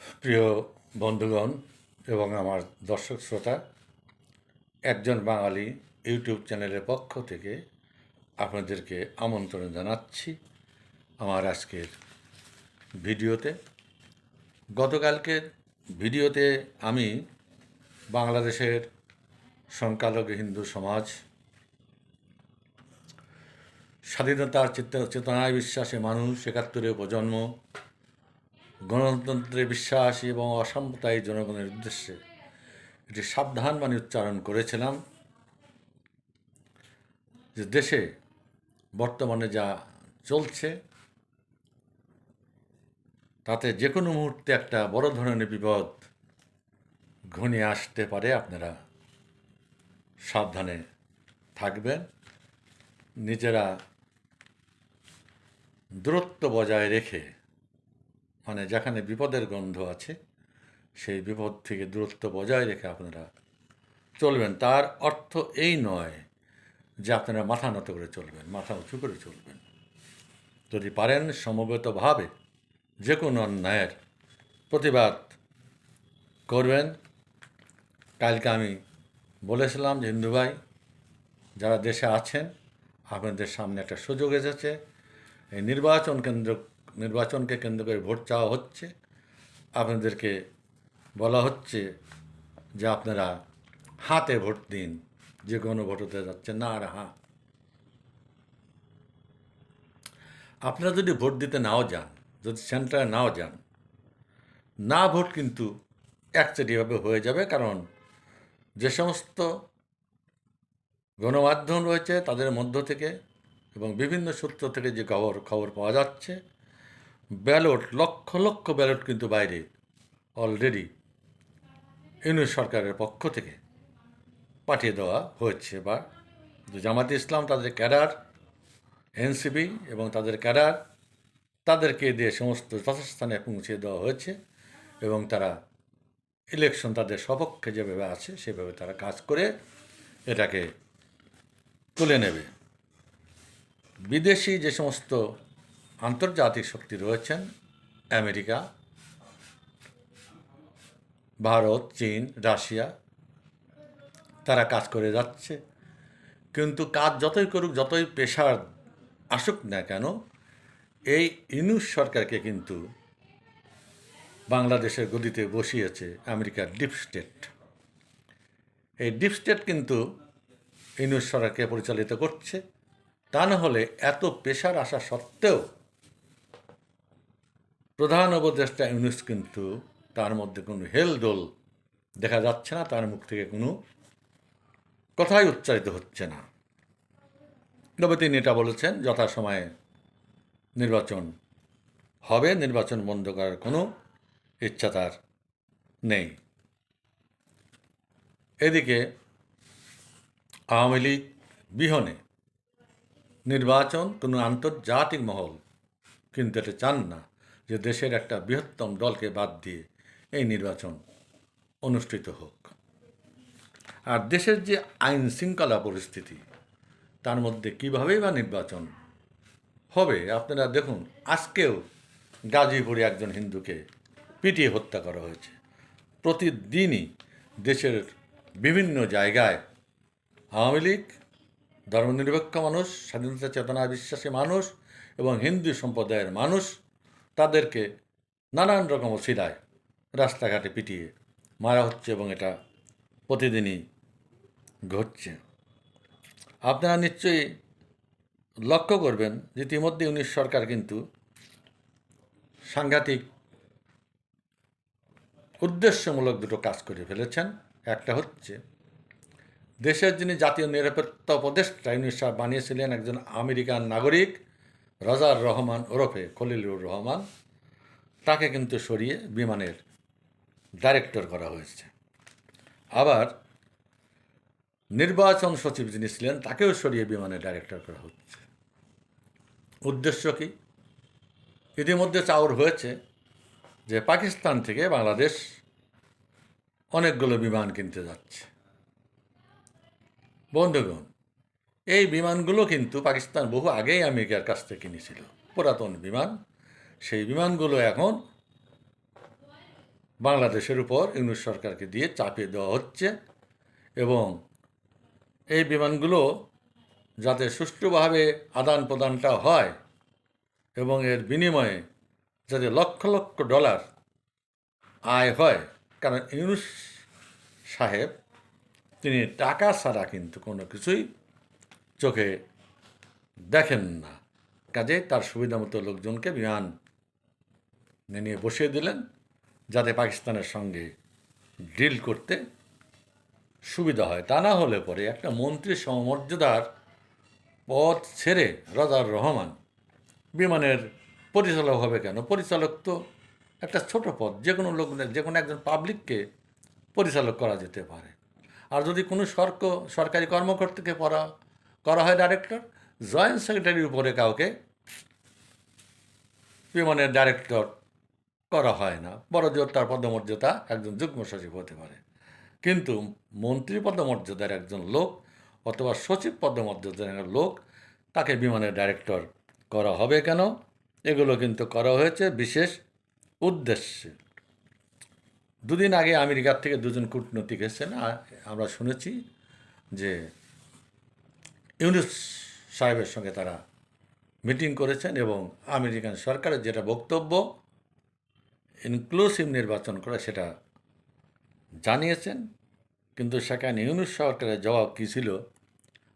প্রিয় বন্ধুগণ এবং আমার দর্শক শ্রোতা, একজন বাঙালি ইউটিউব চ্যানেলের পক্ষ থেকে আপনাদেরকে আমন্ত্রণ জানাচ্ছি আমার আজকের ভিডিওতে। গতকালকের ভিডিওতে আমি বাংলাদেশের সংখ্যালঘু হিন্দু সমাজ, স্বাধীনতার চেতনায় বিশ্বাসী মানুষ, ৭১-এর প্রজন্ম, গণতন্ত্রে বিশ্বাসী এবং অসাম্প্রদায়িক জনগণের উদ্দেশ্যে একটি সাবধান বাণী উচ্চারণ করেছিলাম যে দেশে বর্তমানে যা চলছে তাতে যে কোনো মুহূর্তে একটা বড় ধরনের বিপদ ঘনিয়ে আসতে পারে। আপনারা সাবধানে থাকবেন, নিজেরা দূরত্ব বজায় রেখে, মানে যেখানে বিপদের গন্ধ আছে সেই বিপদ থেকে দূরত্ব বজায় রেখে আপনারা চলবেন। তার অর্থ এই নয় যে আপনারা মাথা নত করে চলবেন, মাথা উঁচু করে চলবেন। যদি পারেন সমবেতভাবে যে কোনো অন্যায়ের প্রতিবাদ করবেন। কালকে আমি বলেছিলাম যে হিন্দু ভাই যারা দেশে আছেন, আপনাদের সামনে একটা সুযোগ এসেছে। এই নির্বাচনকে কেন্দ্র করে ভোট চাওয়া হচ্ছে। আপনাদেরকে বলা হচ্ছে যে আপনারা হাতে ভোট দিন, যে কোনো ভোট হতে যাচ্ছে না। আর আপনারা যদি ভোট দিতে নাও যান, যদি সেন্টারে নাও যান, না ভোট কিন্তু একচেটিয়াভাবে হয়ে যাবে। কারণ যে সমস্ত গণমাধ্যম রয়েছে তাদের মধ্য থেকে এবং বিভিন্ন সূত্র থেকে যে খবর পাওয়া যাচ্ছে, ব্যালট, লক্ষ লক্ষ ব্যালট কিন্তু বাইরে অলরেডি ইউনিট সরকারের পক্ষ থেকে পাঠিয়ে দেওয়া হয়েছে। বা জামাতে ইসলাম তাদের ক্যাডার, এনসিপি এবং তাদের ক্যাডার, তাদেরকে দিয়ে সমস্ত যথাস্থানে পৌঁছে দেওয়া হয়েছে এবং তারা ইলেকশন তাদের সপক্ষে যেভাবে আছে সেভাবে তারা কাজ করে এটাকে তুলে নেবে। বিদেশি যে সমস্ত আন্তর্জাতিক শক্তি রয়েছেন, আমেরিকা, ভারত, চীন, রাশিয়া, তারা কাজ করে যাচ্ছে। কিন্তু কাজ যতই করুক, যতই প্রেশার আসুক না কেন, এই ইউনূস সরকারকে কিন্তু বাংলাদেশের গদিতে বসিয়েছে আমেরিকার ডিপ স্টেট। এই ডিপ স্টেট কিন্তু ইউনূস সরকারকে পরিচালিত করছে। তা না হলে এত প্রেশার আসা সত্ত্বেও প্রধান উপদেষ্টা ইউনূস কিন্তু তার মধ্যে কোনো হেলদোল দেখা যাচ্ছে না, তার মুখ থেকে কোনো কথাই উচ্চারিত হচ্ছে না। তবে তিনি এটা বলেছেন যথাসময়ে নির্বাচন হবে, নির্বাচন বন্ধ করার কোনো ইচ্ছা তার নেই। এদিকে আওয়ামী লীগ বিহনে নির্বাচন, কোনো আন্তর্জাতিক মহল কিন্তু এটা চান না যে দেশের একটা বৃহত্তম দলকে বাদ দিয়ে এই নির্বাচন অনুষ্ঠিত হোক। আর দেশের যে আইন শৃঙ্খলা পরিস্থিতি, তার মধ্যে কীভাবেই বা নির্বাচন হবে? আপনারা দেখুন, আজকেও গাজীপুরে একজন হিন্দুকে পিটিয়ে হত্যা করা হয়েছে। প্রতিদিনই দেশের বিভিন্ন জায়গায় আওয়ামী লীগ, ধর্মনিরপেক্ষ মানুষ, স্বাধীনতা চেতনায় বিশ্বাসী মানুষ এবং হিন্দু সম্প্রদায়ের মানুষ, তাদেরকে নানান রকম অছিলায় রাস্তাঘাটে পিটিয়ে মারা হচ্ছে এবং এটা প্রতিদিনই ঘটছে। আপনারা নিশ্চয়ই লক্ষ্য করবেন যে ইতিমধ্যে ইউনিশ সরকার কিন্তু সাংঘাতিক উদ্দেশ্যমূলক দুটো কাজ করে ফেলেছেন। একটা হচ্ছে, দেশের যিনি জাতীয় নিরাপত্তা উপদেষ্টা ইউনিশ সাহেব বানিয়েছিলেন একজন আমেরিকান নাগরিক, রাজার রহমান ওরফে খলিলুর রহমান, তাকে কিন্তু সরিয়ে বিমানের ডাইরেক্টর করা হয়েছে। আবার নির্বাচন সচিব যিনি ছিলেন তাকেও সরিয়ে বিমানের ডাইরেক্টর করা হচ্ছে। উদ্দেশ্য কি? ইতিমধ্যে চাউর হয়েছে যে পাকিস্তান থেকে বাংলাদেশ অনেকগুলো বিমান কিনতে যাচ্ছে। বন্ধুগণ, এই বিমানগুলো কিন্তু পাকিস্তান বহু আগেই আমেরিকার কাছ থেকে কিনেছিল, পুরাতন বিমান। সেই বিমানগুলো এখন বাংলাদেশের উপর ইউনূস সরকারকে দিয়ে চাপিয়ে দেওয়া হচ্ছে এবং এই বিমানগুলো যাতে সুষ্ঠুভাবে আদান প্রদানটা হয় এবং এর বিনিময়ে যাতে লক্ষ লক্ষ ডলার আয় হয়, কারণ ইউনূস সাহেব তিনি টাকা ছাড়া কিন্তু কোনো কিছুই চোখে দেখেন না। কাজে তার সুবিধা মতো লোকজনকে বিমান নিয়ে বসিয়ে দিলেন যাতে পাকিস্তানের সঙ্গে ডিল করতে সুবিধা হয়। তা না হলে পরে একটা মন্ত্রী সমমর্যাদার পদ ছেড়ে রাজার রহমান বিমানের পরিচালক হবে কেন? পরিচালক তো একটা ছোট পদ, যে কোনো লোক, যে কোনো একজন পাবলিককে পরিচালক করা যেতে পারে। আর যদি কোনো সরকারি কর্মকর্তাকে করা হয় ডাইরেক্টর, জয়েন্ট সেক্রেটারির উপরে কাউকে বিমানের ডাইরেক্টর করা হয় না। বড় জোর তার পদমর্যাদা একজন যুগ্ম সচিব হতে পারে, কিন্তু মন্ত্রী পদমর্যাদার একজন লোক অথবা সচিব পদমর্যাদার একজন লোক তাকে বিমানের ডাইরেক্টর করা হবে কেন? এগুলো কিন্তু করা হয়েছে বিশেষ উদ্দেশ্যে। দুদিন আগে আমেরিকার থেকে দুজন কূটনৈতিক এসেছেন, আমরা শুনেছি যে ইউনূস সাহেবের সঙ্গে তারা মিটিং করেছেন এবং আমেরিকান সরকারের যেটা বক্তব্য ইনক্লুসিভ নির্বাচন করা সেটা জানিয়েছেন। কিন্তু সেখানে ইউনূস সরকারের জবাব কী ছিল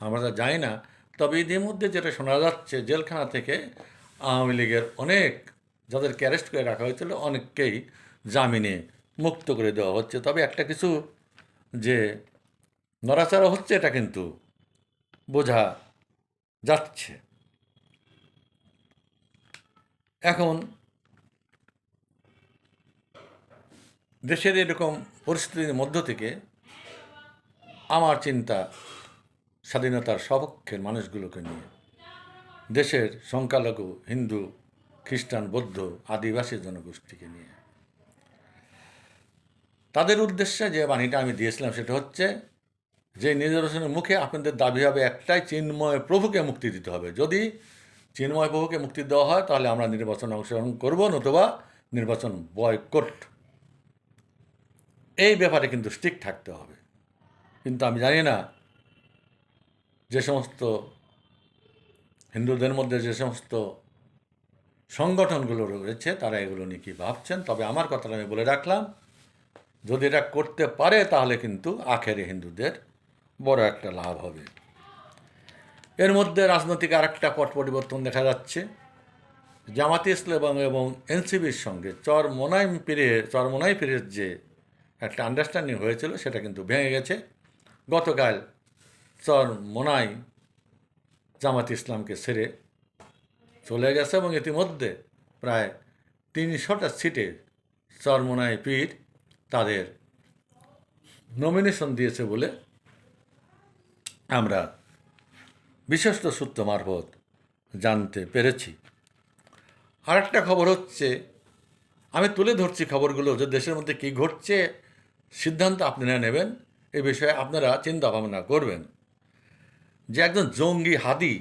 আমরা তা জানি না। তবে ইতিমধ্যে যেটা শোনা যাচ্ছে, জেলখানা থেকে আওয়ামী লীগের অনেক যাদেরকে অ্যারেস্ট করে রাখা হয়েছিল অনেককেই জামিনে মুক্ত করে দেওয়া হচ্ছে। তবে একটা কিছু যে নড়াচড়া হচ্ছে এটা কিন্তু বোঝা যাচ্ছে। এখন দেশের এরকম পরিস্থিতির মধ্য থেকে আমার চিন্তা স্বাধীনতার সপক্ষের মানুষগুলোকে নিয়ে, দেশের সংখ্যালঘু হিন্দু, খ্রিস্টান, বৌদ্ধ, আদিবাসী জনগোষ্ঠীকে নিয়ে। তাদের উদ্দেশ্যে যে বাণীটা আমি দিয়েছিলাম সেটা হচ্ছে যে নির্বাচনের মুখে আপনাদের দাবি হবে একটাই, চিন্ময় প্রভুকে মুক্তি দিতে হবে। যদি চিন্ময় প্রভুকে মুক্তি দেওয়া হয় তাহলে আমরা নির্বাচনে অংশগ্রহণ করব, নতুবা নির্বাচন বয়কট। এই ব্যাপারে কিন্তু স্ট্রিক থাকতে হবে। কিন্তু আমি জানি না যে সমস্ত হিন্দুদের মধ্যে যে সমস্ত সংগঠনগুলো রয়েছে তারা এগুলো নিয়ে কী ভাবছেন। তবে আমার কথাটা আমি বলে রাখলাম, যদি এটা করতে পারে তাহলে কিন্তু আখেরে হিন্দুদের বড় একটা লাভ হবে। এর মধ্যে রাজনৈতিক আরেকটা পট পরিবর্তন দেখা যাচ্ছে। জামাতে ইসলাম এবং এনসিপির সঙ্গে চরমোনাই পীরের যে একটা আন্ডারস্ট্যান্ডিং হয়েছিল সেটা কিন্তু ভেঙে গেছে। গতকাল চরমোনাই জামাতে ইসলামকে ছেড়ে চলে গেছে এবং ইতিমধ্যে প্রায় 300টা সিটে চরমোনাই পীর তাদের নমিনেশন দিয়েছে বলে আমরা বিশ্বস্ত সূত্র মারফত জানতে পেরেছি। আরেকটা খবর হচ্ছে, আমি তুলে ধরছি খবরগুলো, যে দেশের মধ্যে কী ঘটছে সিদ্ধান্ত আপনারা নেবেন, এ বিষয়ে আপনারা চিন্তা ভাবনা করবেন। যে একজন জঙ্গি হাদি,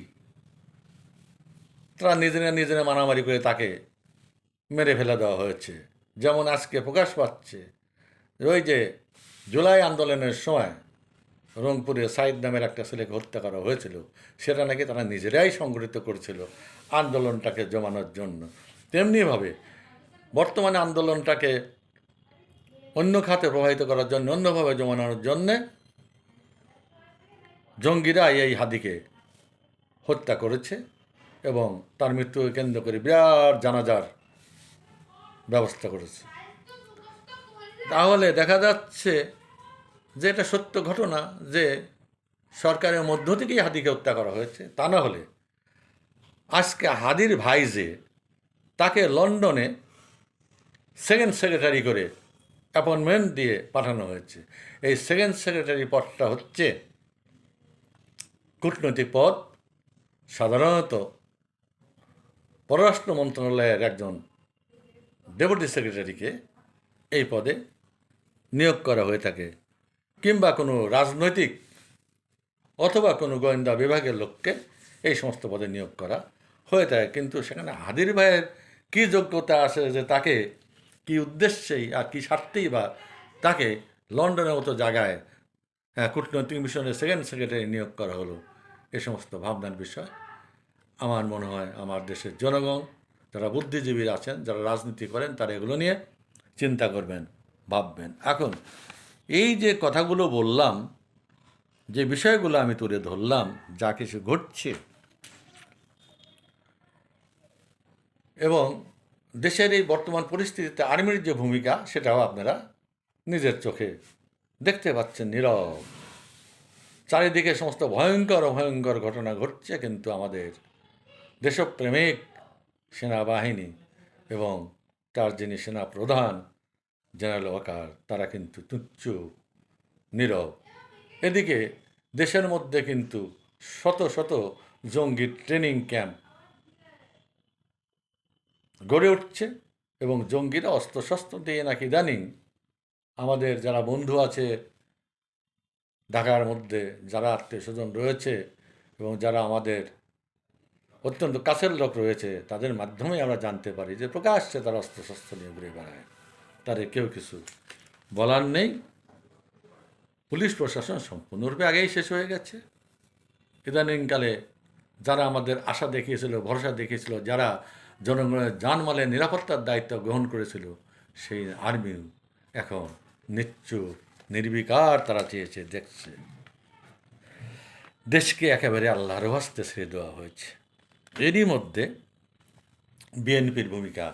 তারা নিজেরা মারামারি করে তাকে মেরে ফেলে দেওয়া হয়েছে। যেমন আজকে প্রকাশ পাচ্ছে ওই যে জুলাই আন্দোলনের সময় রংপুরে সাইদ নামের একটা ছেলেকে হত্যা করা হয়েছিল, সেটা নাকি তারা নিজেরাই সংগঠিত করেছিল আন্দোলনটাকে জমানোর জন্য। তেমনিভাবে বর্তমানে আন্দোলনটাকে অন্য খাতে প্রবাহিত করার জন্য, অন্যভাবে জমানোর জন্যে জঙ্গিরা এই হাদিকে হত্যা করেছে এবং তার মৃত্যুকে কেন্দ্র করে বিরাট জানাজার ব্যবস্থা করেছে। তাহলে দেখা যাচ্ছে যে এটা সত্য ঘটনা যে সরকারের মধ্য থেকেই হাদিকে হত্যা করা হয়েছে। তা না হলে আজকে হাদির ভাই যে, তাকে লন্ডনে সেকেন্ড সেক্রেটারি করে অ্যাপয়েন্টমেন্ট দিয়ে পাঠানো হয়েছে। এই সেকেন্ড সেক্রেটারি পদটা হচ্ছে কূটনৈতিক পদ। সাধারণত পররাষ্ট্র মন্ত্রণালয়ের একজন ডেপুটি সেক্রেটারিকে এই পদে নিয়োগ করা হয়ে থাকে, কিংবা কোনো রাজনৈতিক অথবা কোনো গোয়েন্দা বিভাগের লোককে এই সমস্ত পদে নিয়োগ করা হয়ে থাকে। কিন্তু সেখানে হাদির ভাইয়ের কী যোগ্যতা আছে যে তাকে কী উদ্দেশ্যেই আর কী স্বার্থেই বা তাকে লন্ডনের মতো জায়গায় কূটনৈতিক মিশনের সেকেন্ড সেক্রেটারি নিয়োগ করা হলো, এ সমস্ত ভাবনার বিষয়। আমার মনে হয় আমার দেশের জনগণ, যারা বুদ্ধিজীবী আছেন, যারা রাজনীতি করেন, তারা এগুলো নিয়ে চিন্তা করবেন, ভাববেন। এখন এই যে কথাগুলো বললাম, যে বিষয়গুলো আমি তুলে ধরলাম, যা কিছু ঘটছে এবং দেশের এই বর্তমান পরিস্থিতিতে আর্মির যে ভূমিকা, সেটাও আপনারা নিজের চোখে দেখতে পাচ্ছেন। নীরব চারিদিকে সমস্ত ভয়ঙ্কর ভয়ঙ্কর ঘটনা ঘটছে, কিন্তু আমাদের দেশপ্রেমিক সেনাবাহিনী এবং তার যিনি সেনা প্রধান জেনারেল ওয়াকার, তারা কিন্তু তুচ্ছ, নীরব। এদিকে দেশের মধ্যে কিন্তু শত শত জঙ্গি ট্রেনিং ক্যাম্প গড়ে উঠছে এবং জঙ্গিরা অস্ত্রশস্ত্র দিয়ে নাকি ইদানিং আমাদের যারা বন্ধু আছে ঢাকার মধ্যে, যারা আত্মীয় স্বজন রয়েছে এবং যারা আমাদের অত্যন্ত কাছের লোক রয়েছে, তাদের মাধ্যমে আমরা জানতে পারি যে প্রকাশ্যে তারা অস্ত্রশস্ত্র নিয়ে ঘুরে বেড়ায়। তাদের কেউ কিছু বলার নেই। পুলিশ প্রশাসন সম্পূর্ণরূপে আগেই শেষ হয়ে গেছে। ইদানিংকালে যারা আমাদের আশা দেখিয়েছিল, ভরসা দেখিয়েছিল, যারা জনগণের জানমালের নিরাপত্তার দায়িত্ব গ্রহণ করেছিল, সেই আর্মিও এখন নিশ্চুপ, নির্বিকার তারা চেয়েছে, দেখছে। দেশকে একেবারে আল্লাহর হস্তে ছেড়ে দেওয়া হয়েছে। এরই মধ্যে বিএনপির ভূমিকা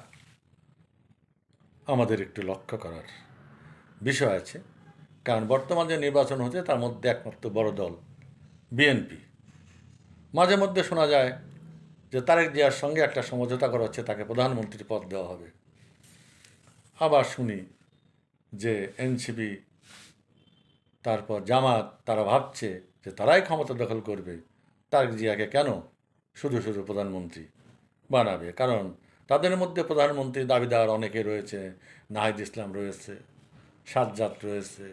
আমাদের একটু লক্ষ্য করার বিষয় আছে, কারণ বর্তমান যে নির্বাচন হচ্ছে তার মধ্যে একমাত্র বড় দল বিএনপি। মাঝে মধ্যে শোনা যায় যে তারেক জিয়ার সঙ্গে একটা সমঝোতা করা হচ্ছে, তাকে প্রধানমন্ত্রীর পদ দেওয়া হবে। আবার শুনি যে এনসিপি, তারপর জামাত, তারা ভাবছে যে তারাই ক্ষমতা দখল করবে, তারেক জিয়াকে কেন শুধু শুধু প্রধানমন্ত্রী বানাবে। কারণ তাদের মধ্যে প্রধানমন্ত্রী দাবিদার অনেকে রয়েছে। নাহিদ ইসলাম রয়েছে, সাজ্জাদ রয়েছে,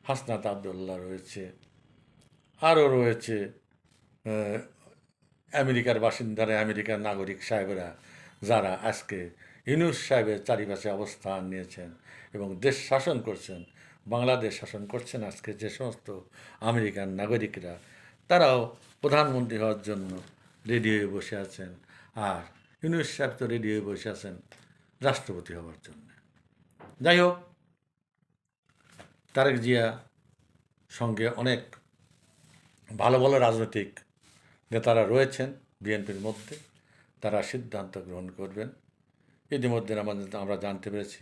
হাসনাত আবদুল্লাহ রয়েছে, আরও রয়েছে আমেরিকার বাসিন্দারা, আমেরিকার নাগরিক সাহেবেরা, যারা আজকে ইউনূস সাহেবের চারিপাশে অবস্থান নিয়েছেন এবং দেশ শাসন করছেন, বাংলাদেশ শাসন করছেন। আজকে যে সমস্ত আমেরিকান নাগরিকরা, তারাও প্রধানমন্ত্রী হওয়ার জন্য রেডি হয়ে বসে আছেন, আর ইউনূস সাহেব তো রেডি হয়ে বসে আছেন রাষ্ট্রপতি হওয়ার জন্য। যাই হোক, তারেক জিয়া সঙ্গে অনেক ভালো ভালো রাজনৈতিক নেতারা রয়েছেন বিএনপির মধ্যে, তারা সিদ্ধান্ত গ্রহণ করবেন। ইতিমধ্যে আমরা জানতে পেরেছি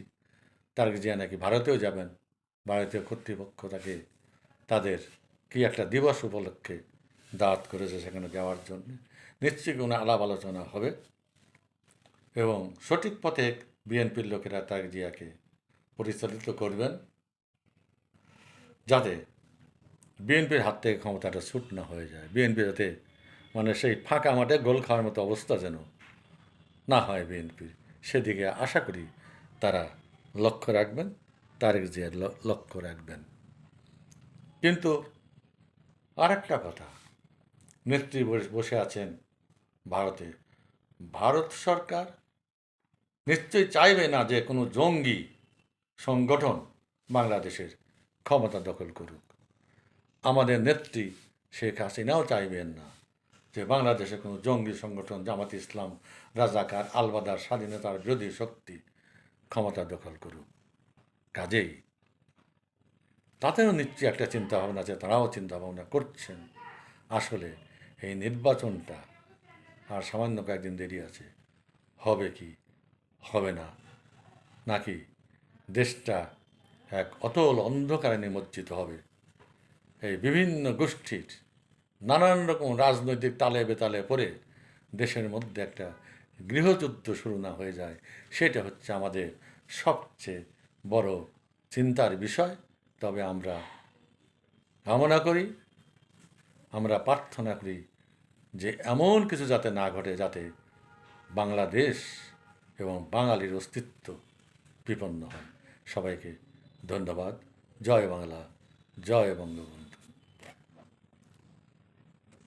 তারেক জিয়া নাকি ভারতেও যাবেন। ভারতীয় কর্তৃপক্ষ তাকে তাদের কি একটা দিবস উপলক্ষে দাওয়াত করেছে সেখানে যাওয়ার জন্য। নিশ্চয়ই কোনো আলাপ আলোচনা হবে এবং সঠিক পথে বিএনপির লোকেরা তারেক জিয়াকে পরিচালিত করবেন, যাতে বিএনপির হাত থেকে ক্ষমতাটা ছুট না হয়ে যায়। বিএনপি যাতে মানে সেই ফাঁকা মাঠে গোল খাওয়ার মতো অবস্থা যেন না হয় বিএনপির, সেদিকে আশা করি তারা লক্ষ্য রাখবেন, তারেক জিয়ার লক্ষ্য রাখবেন। কিন্তু আর একটা কথা, নেত্রী বসে আছেন ভারতে। ভারত সরকার নিশ্চয়ই চাইবে না যে কোনো জঙ্গি সংগঠন বাংলাদেশের ক্ষমতা দখল করুক। আমাদের নেত্রী শেখ হাসিনাও চাইবেন না যে বাংলাদেশে কোনো জঙ্গি সংগঠন, জামাত ইসলাম, রাজাকার, আলবাদার, স্বাধীনতার বিরোধী শক্তি ক্ষমতা দখল করুক। কাজেই তাদেরও নিশ্চয়ই একটা চিন্তাভাবনা আছে, তারাও চিন্তাভাবনা করছেন আসলে এই নির্বাচনটা আর সামান্য কয়েকদিন দেরি আছে, হবে কি হবে না, নাকি দেশটা এক অতল অন্ধকারে নিমজ্জিত হবে। এই বিভিন্ন গোষ্ঠীর নানান রকম রাজনৈতিক তালে বেতালে পড়ে দেশের মধ্যে একটা গৃহযুদ্ধ শুরু না হয়ে যায়, সেটা হচ্ছে আমাদের সবচেয়ে বড় চিন্তার বিষয়। তবে আমরা কামনা করি, আমরা প্রার্থনা করি যে এমন কিছু যাতে না ঘটে, যাতে বাংলাদেশ এবং বাঙালির অস্তিত্ব বিপন্ন হয়। সবাইকে ধন্যবাদ। জয় বাংলা, জয় বঙ্গবন্ধু।